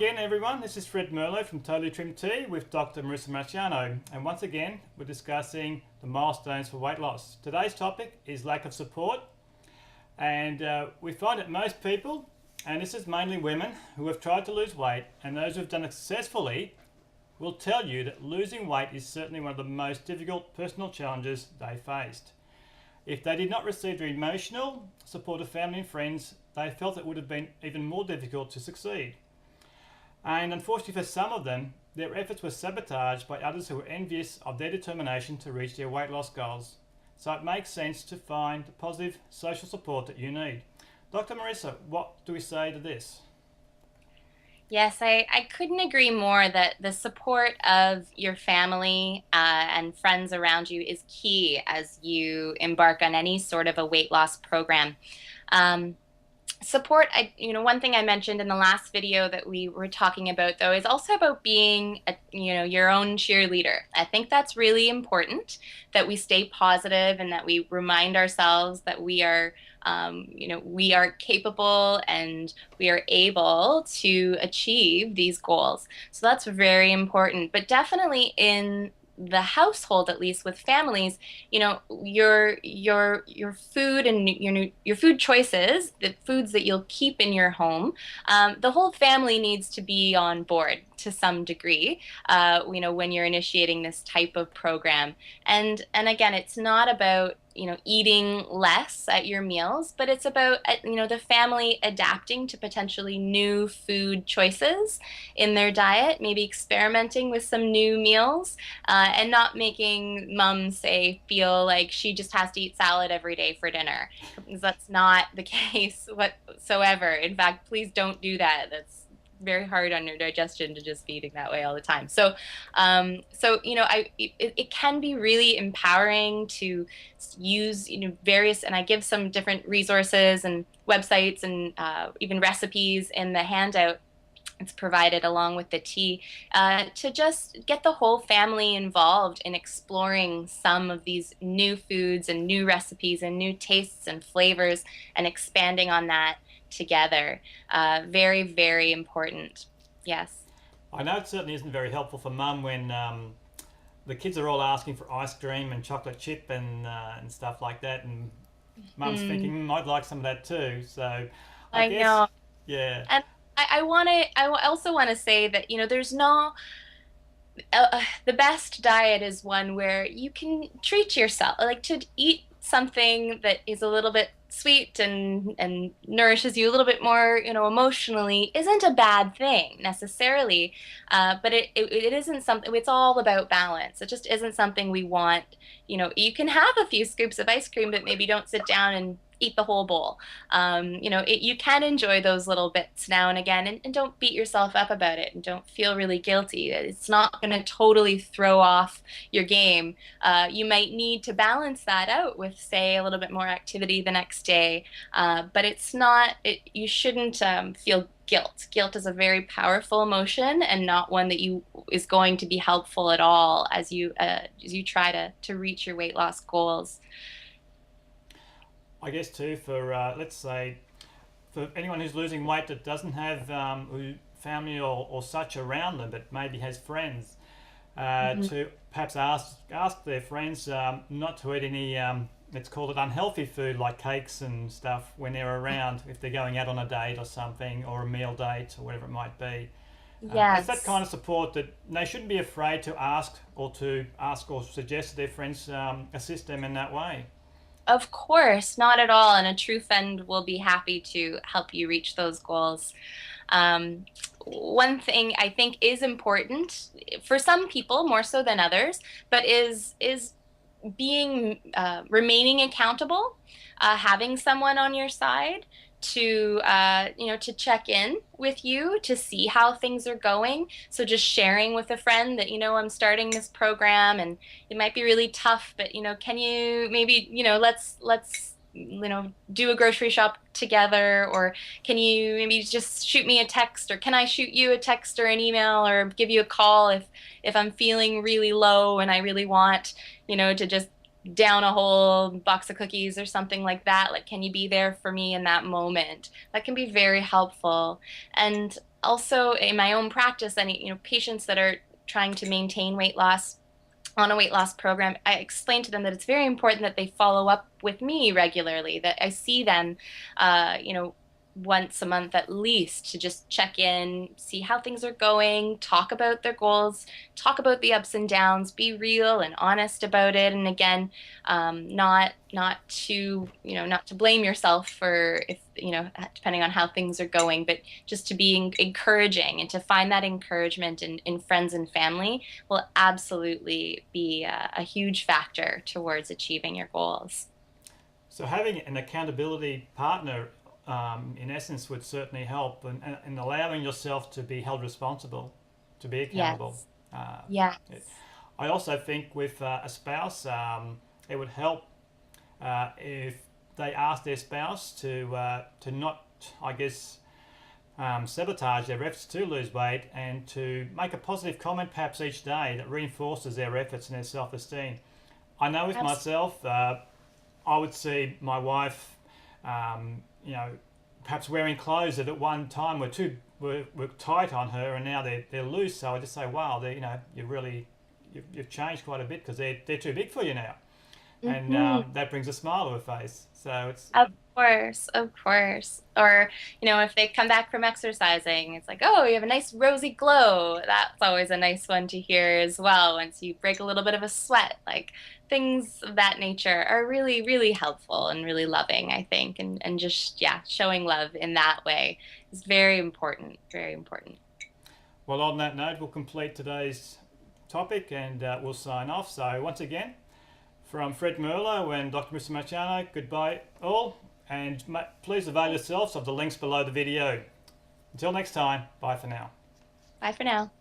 again, everyone. This is Fred Merlo from Totally Trim Tea with Dr. Marissa Marciano. And once again, we're discussing the milestones for weight loss. Today's topic is lack of support. And we find that most people, and this is mainly women, who have tried to lose weight and those who have done it successfully will tell you that losing weight is certainly one of the most difficult personal challenges they faced. If they did not receive the emotional support of family and friends, they felt it would have been even more difficult to succeed. And unfortunately for some of them, their efforts were sabotaged by others who were envious of their determination to reach their weight loss goals. So it makes sense to find the positive social support that you need. Dr. Marissa, what do we say to this? Yes, I couldn't agree more that the support of your family and friends around you is key as you embark on any sort of a weight loss program. Um, Support, one thing I mentioned in the last video that we were talking about, though, is also about being, your own cheerleader. I think that's really important, that we stay positive and that we remind ourselves that we are capable and we are able to achieve these goals. So that's very important. But definitely in the household, at least with families, your food and your food choices, the foods that you'll keep in your home, the whole family needs to be on board to some degree, when you're initiating this type of program. And again, it's not about eating less at your meals, but it's about the family adapting to potentially new food choices in their diet, maybe experimenting with some new meals, and not making mom feel like she just has to eat salad every day for dinner, because that's not the case whatsoever. In fact, please don't do that. That's very hard on your digestion to just be eating that way all the time. It can be really empowering to use various, and I give some different resources and websites and even recipes in the handout. It's provided along with the tea, to just get the whole family involved in exploring some of these new foods and new recipes and new tastes and flavors and expanding on that together. Very, very important. Yes. I know it certainly isn't very helpful for mum when the kids are all asking for ice cream and chocolate chip and stuff like that, and mum's thinking, I'd like some of that too. So I I guess, know. yeah. And I also want to say that, there's no, the best diet is one where you can treat yourself, like to eat something that is a little bit sweet and nourishes you a little bit more, emotionally, isn't a bad thing necessarily. But it isn't something, it's all about balance. It just isn't something we want. You can have a few scoops of ice cream, but maybe don't sit down and eat the whole bowl. You can enjoy those little bits now and again, and don't beat yourself up about it, and don't feel really guilty. It's not going to totally throw off your game. You might need to balance that out with, say, a little bit more activity the next day, but it's not. You shouldn't feel guilt. Guilt is a very powerful emotion, and not one that is going to be helpful at all as you try to reach your weight loss goals. I guess too for let's say for anyone who's losing weight that doesn't have family or such around them, but maybe has friends, to perhaps ask their friends not to eat any let's call it unhealthy food like cakes and stuff when they're around, if they're going out on a date or something, or a meal date or whatever it might be. It's that Yes. kind of support that they shouldn't be afraid to ask or suggest to their friends assist them in that way. Of course, not at all. And a true friend will be happy to help you reach those goals. One thing I think is important for some people more so than others, but is being remaining accountable, having someone on your side to check in with you to see how things are going. So just sharing with a friend that, I'm starting this program and it might be really tough, but can you maybe, let's do a grocery shop together, or can you maybe just shoot me a text, or can I shoot you a text or an email or give you a call if I'm feeling really low and I really want, to just down a whole box of cookies or something like that. Like, can you be there for me in that moment? That can be very helpful. And also in my own practice, any patients that are trying to maintain weight loss on a weight loss program, I explain to them that it's very important that they follow up with me regularly, that I see them, once a month at least to just check in, see how things are going, talk about their goals, talk about the ups and downs, be real and honest about it. And again, not to blame yourself for if, depending on how things are going, but just to be encouraging and to find that encouragement in friends and family will absolutely be a huge factor towards achieving your goals. So having an accountability partner, in essence, would certainly help, and allowing yourself to be held responsible, to be accountable. Yes. Uh, Yes. it- I also think with a spouse, it would help if they ask their spouse to not, I guess, sabotage their efforts to lose weight, and to make a positive comment perhaps each day that reinforces their efforts and their self-esteem. I know with Absolutely. myself, I would see my wife, perhaps wearing clothes that at one time were tight on her, and now they're loose. So I just say, wow, you've changed quite a bit, because they're too big for you now, and Hmm. that brings a smile to her face. So it's Of course, of course. Or, if they come back from exercising, it's like, oh, you have a nice rosy glow. That's always a nice one to hear as well. Once you break a little bit of a sweat, like things of that nature are really, really helpful and really loving, I think. And just, yeah, showing love in that way is very important, very important. well. On that note, we'll complete today's topic, and we'll sign off. So once again, from Fred Merlo and Dr. Mr. Marciano, goodbye all, and please avail yourselves of the links below the video. Until next time, bye for now. Bye for now.